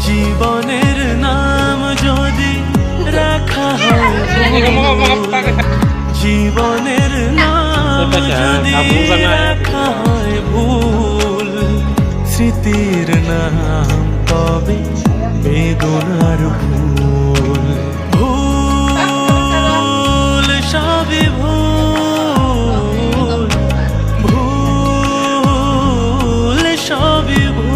জীবনের নাম যদি রাখা হয়, জীবনের নাম যদি রাখা হয় ভুল, স্মৃতির নাম তবে বেদনার ভুল। ভুল সবই ভুল, ভুল সবই ভুল।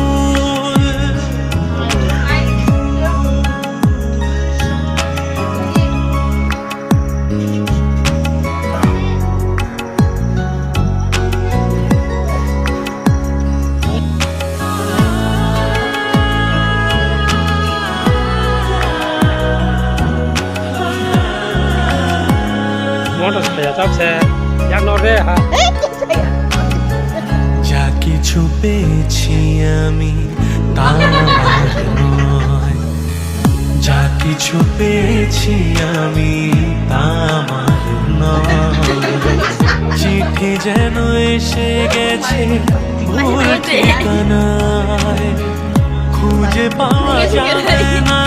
যা কিছু পেয়েছি আমি তা আমার নয়, যা কিছু পেয়েছি আমি তা আমার নয়। চিঠি যেন এসে গেছে ভুল ঠিকানায়, খুঁজে পাওয়া যাবে না